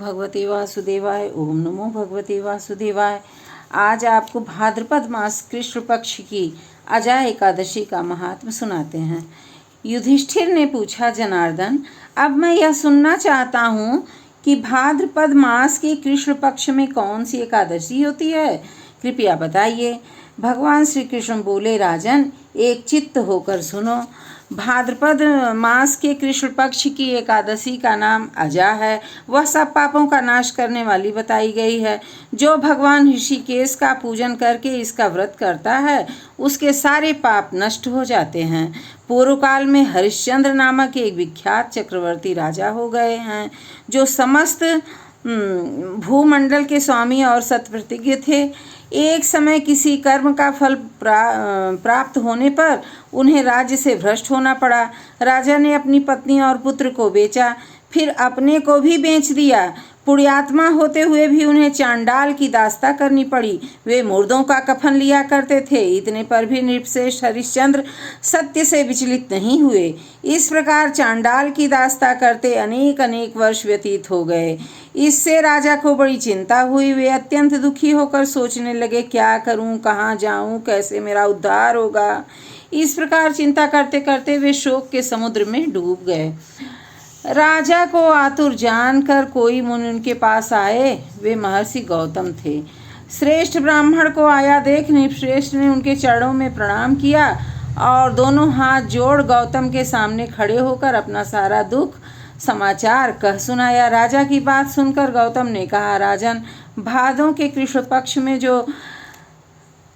भगवते वासुदेवाय। ओम नमो भगवते वासुदेवाय। आज आपको भाद्रपद मास कृष्ण पक्ष की अजा एकादशी का महात्म सुनाते हैं। युधिष्ठिर ने पूछा, जनार्दन, अब मैं यह सुनना चाहता हूँ कि भाद्रपद मास के कृष्ण पक्ष में कौन सी एकादशी होती है, कृपया बताइए। भगवान श्री कृष्ण बोले, राजन, एक चित्त होकर सुनो। भाद्रपद मास के कृष्ण पक्ष की एकादशी का नाम अजा है। वह सब पापों का नाश करने वाली बताई गई है। जो भगवान ऋषिकेश का पूजन करके इसका व्रत करता है, उसके सारे पाप नष्ट हो जाते हैं। पूर्व काल में हरिश्चंद्र नामक एक विख्यात चक्रवर्ती राजा हो गए हैं, जो समस्त भूमंडल के स्वामी और सत्प्रतिज्ञ थे। एक समय किसी कर्म का फल प्राप्त होने पर उन्हें राज्य से भ्रष्ट होना पड़ा। राजा ने अपनी पत्नी और पुत्र को बेचा, फिर अपने को भी बेच दिया। पुण्यात्मा होते हुए भी उन्हें चांडाल की दास्ता करनी पड़ी। वे मुर्दों का कफन लिया करते थे। इतने पर भी नृपश्रेष्ठ हरिश्चंद्र सत्य से विचलित नहीं हुए। इस प्रकार चांडाल की दास्ता करते अनेक अनेक वर्ष व्यतीत हो गए। इससे राजा को बड़ी चिंता हुई। वे अत्यंत दुखी होकर सोचने लगे, क्या करूं, कहाँ जाऊं, कैसे मेरा उद्धार होगा। इस प्रकार चिंता करते करते वे शोक के समुद्र में डूब गए। राजा को आतुर जानकर कोई मुनि उनके पास आए। वे महर्षि गौतम थे। श्रेष्ठ ब्राह्मण को आया देख नृपश्रेष्ठ ने उनके चरणों में प्रणाम किया और दोनों हाथ जोड़ गौतम के सामने खड़े होकर अपना सारा दुख समाचार कह सुनाया। राजा की बात सुनकर गौतम ने कहा, राजन, भादों के कृष्ण पक्ष में जो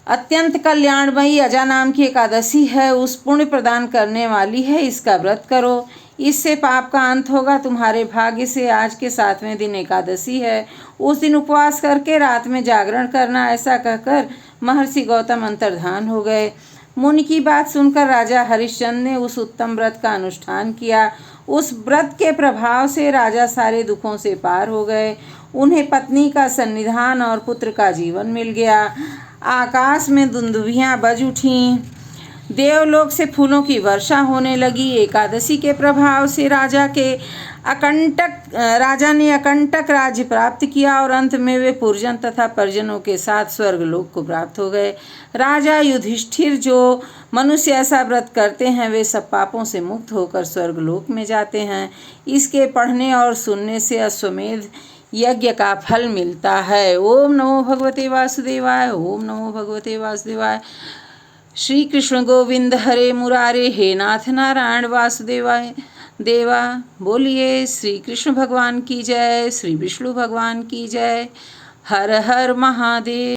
अत्यंत कल्याणमयी अजा नाम की एकादशी है, उस पुण्य प्रदान करने वाली है। इसका व्रत करो, इससे पाप का अंत होगा। तुम्हारे भाग्य से आज के 7वें दिन एकादशी है। उस दिन उपवास करके रात में जागरण करना। ऐसा कहकर महर्षि गौतम अंतर्धान हो गए। मुनि की बात सुनकर राजा हरिश्चंद्र ने उस उत्तम व्रत का अनुष्ठान किया। उस व्रत के प्रभाव से राजा सारे दुखों से पार हो गए। उन्हें पत्नी का सन्निधान और पुत्र का जीवन मिल गया। आकाश में दुंदुभियां बज उठीं। देवलोक से फूलों की वर्षा होने लगी। एकादशी के प्रभाव से राजा ने अकंटक राज्य प्राप्त किया और अंत में वे पुरजन तथा परिजनों के साथ स्वर्गलोक को प्राप्त हो गए। राजा युधिष्ठिर, जो मनुष्य ऐसा व्रत करते हैं, वे सब पापों से मुक्त होकर स्वर्गलोक में जाते हैं। इसके पढ़ने और सुनने से अश्वमेध यज्ञ का फल मिलता है। ओम नमो भगवते वासुदेवाय। ओम नमो भगवते वासुदेवाय। श्री कृष्ण गोविंद हरे मुरारे, हे नाथ नारायण वासुदेवाय देवा। बोलिए श्री कृष्ण भगवान की जय, श्री विष्णु भगवान की जय। हर हर महादेव।